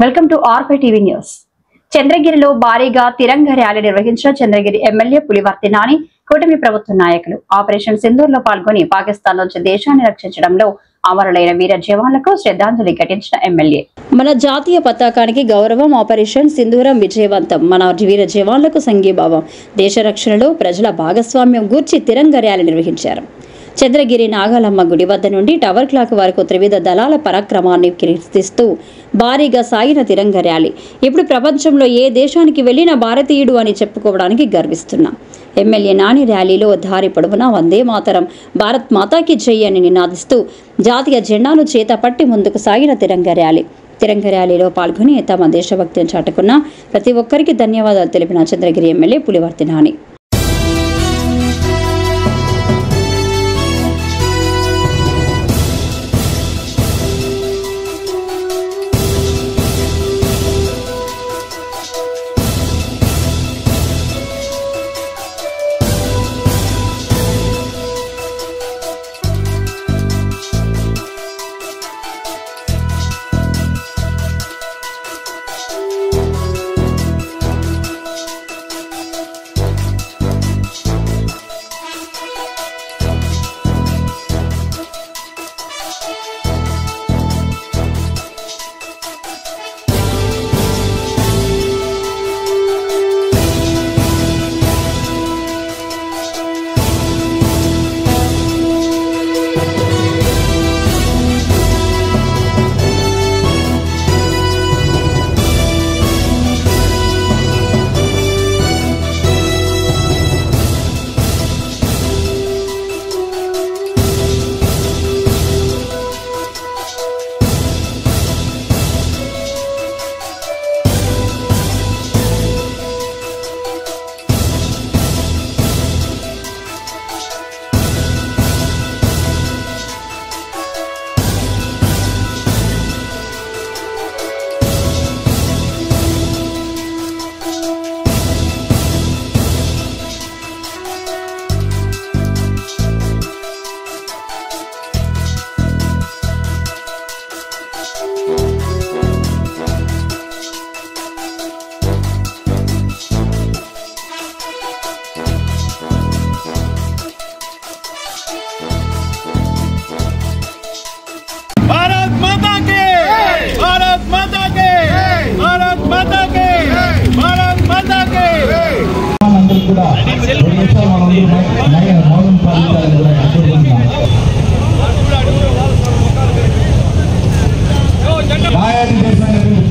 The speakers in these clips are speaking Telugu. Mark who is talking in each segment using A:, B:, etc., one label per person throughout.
A: Welcome to RP TV news. చంద్రగిరిలో భారీగా తిరంగ ర్యాలీ నిర్వహించిన చంద్రగిరి ఎమ్మెల్యే పులివర్తి నాని కూటమి ప్రభుత్వ నాయకులు ఆపరేషన్ సింధూర్ లో పాల్గొని పాకిస్తాన్ నుంచి దేశాన్ని రక్షించడంలో అమరులైన వీర జవాన్లకు శ్రద్ధాంజలి ఘటించిన ఎమ్మెల్యే మన జాతీయ పతాకానికి గౌరవం, ఆపరేషన్ సింధూరం విజయవంతం, మన వీర జవాన్లకు సంఘీభావం, దేశ రక్షణలో ప్రజల భాగస్వామ్యం గూర్చి తిరంగ ర్యాలీ నిర్వహించారు. చంద్రగిరి నాగాలమ్మ గుడి వద్ద నుండి టవర్ క్లాక్ వరకు త్రివిధ దళాల పరాక్రమాన్ని కీర్తిస్తూ భారీగా సాగిన తిరంగ ర్యాలీ ఇప్పుడు ప్రపంచంలో ఏ దేశానికి వెళ్లిన భారతీయుడు అని చెప్పుకోవడానికి గర్విస్తున్నాం. ఎమ్మెల్యే నాని ర్యాలీలో దారి పొడవునా వందే మాతరం, భారత్ మాతాకి జై అని నినాదిస్తూ జాతీయ జెండాను చేతపట్టి ముందుకు సాగిన తిరంగ ర్యాలీలో పాల్గొని తమ దేశభక్తిని చాటుకున్న ప్రతి ఒక్కరికి ధన్యవాదాలు తెలిపిన చంద్రగిరి ఎమ్మెల్యే పులివర్తి నాని.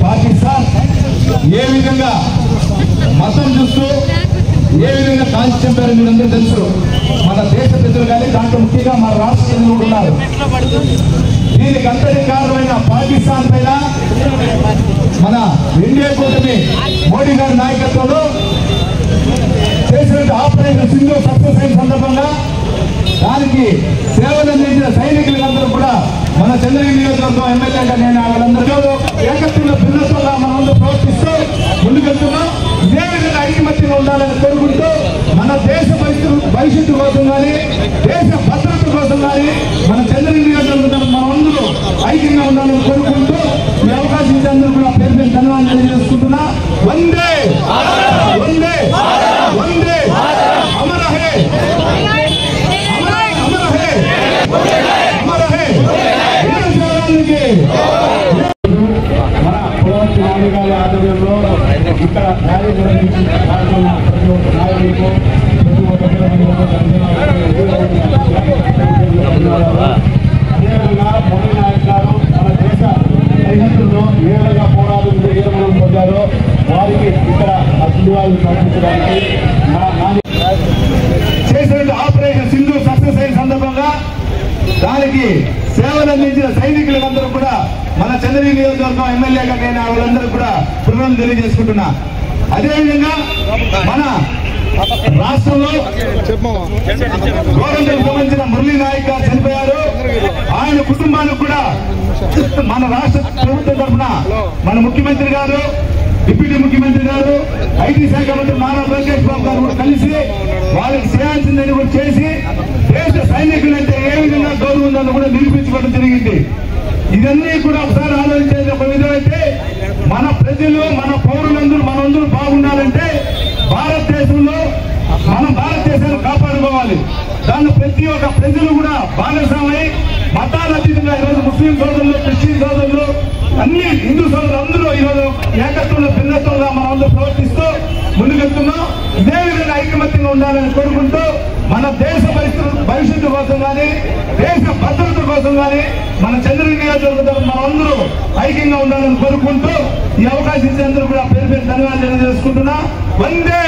B: పాకిస్తాన్ ఏ విధంగా మతం చూస్తూ ఏ విధంగా కాల్చి చంపారో మీరందరూ తెలుసు. మన దేశ ప్రజలు కానీ దాంట్లో ముఖ్యంగా మన రాష్ట్ర ప్రజలు ఉన్నారు. దీనికి అంతటి కారణమైన పాకిస్తాన్ పైన మన ఇండియా కూటమి మోడీ గారి నాయకత్వంలో చేసినట్టు ఆపరేషన్ సింధూర్ సక్సెస్ అయిన సందర్భంగా దానికి సేవలు అందించిన సైనికులందరూ కూడా మన చంద్రగిరి నియోజకవర్గం ఎమ్మెల్యేగా నేను వాళ్ళందరూ ఏకత్వంలో భిన్నత్వంగా మనందరూ ప్రవర్తిస్తూ ముందుకెళ్తున్నాం. ఇదే విధంగా ఐకమత్యంగా ఉండాలని కోరుకుంటూ మన దేశ భవిష్యత్తు కోసం కానీ దేశ భద్రత కోసం కానీ మన చంద్రగిరి నియోజకవర్గం మనందరూ ఐక్యంగా ఉండాలని కోరుకుంటూ ఈ అవకాశం ఇచ్చేందుకు కూడా పేరు పేరు ధన్యవాదాలు తెలియజేసుకుంటున్నా. వందే వందే వందే అమర హే మన పులవర్తి నాని గారి ఆధ్వర్యంలో ఇక్కడ ర్యాలీ నిర్వహించిన ప్రతి ఒక్క నాయకులకు ప్రతి ఒక్క అదేవిధంగా మోడీ నాయక్ గారు మన దేశ సైనికుల్లో ఏ విధంగా పోరాటం విజయమనం పొందారో వారికి ఇక్కడ ధన్యవాదాలు సమర్పించడానికి చేసిన ఆపరేషన్ సింధూర్ సక్సెస్ అయిన సందర్భంగా దానికి సేవలు అందించిన సైనికులందరూ కూడా మన చంద్రగిరి నియోజకవర్గం ఎమ్మెల్యేగా నేను వాళ్ళందరూ కూడా కృతజ్ఞతలు తెలియజేసుకుంటున్నా. అదేవిధంగా మన రాష్ట్రంలో గవర్నమెంట్ సంబంధించిన మురళీ నాయక్ గారు చనిపోయారు. ఆయన కుటుంబానికి కూడా మన రాష్ట్ర ప్రభుత్వం తరఫున మన ముఖ్యమంత్రి గారు, డిప్యూటీ ముఖ్యమంత్రి గారు, ఐటీ శాఖ మంత్రి నారా లోకేష్ బాబు గారు కూడా కలిసి వాళ్ళకి చేయాల్సిందని కూడా చేసి దేశ సైనికులంటే ఏ విధంగా గౌరవం ఉందని కూడా నిరూపించుకోవడం జరిగింది. ఇదన్నీ కూడా ఒకసారి ఆలోచించేది ఒక విధమైతే మన ప్రజలు మన పౌరులందరూ మనందరూ బాగుండాలంటే భారతదేశంలో మనం భారతదేశాన్ని కాపాడుకోవాలి. దాన్ని ప్రతి ఒక్క ప్రజలు కూడా భాగస్వామై మతాల అతీతంగా ఈరోజు ముస్లిం సోదరులు, క్రిస్టియన్ సోదరులు, అన్ని హిందూ సోదరులు అందరూ ఈరోజు ఏకత్వంలో భిన్నత్వంగా మనం అందరూ ప్రవర్తిస్తూ ముందుకెళ్తున్నాం. ఇదే విధంగా ఐకమత్యంగా ఉండాలని కోరుకుంటూ మన దేశ భవిష్యత్తు కోసం కానీ దేశ భద్రత కోసం కానీ మన చంద్రగిరి నియోజకవర్గం మనం అందరూ ఐక్యంగా ఉండాలని కోరుకుంటూ ఈ అవకాశం ఇచ్చేందుకు కూడా పేరు ధన్యవాదాలు తెలియజేసుకుంటున్నా. వందే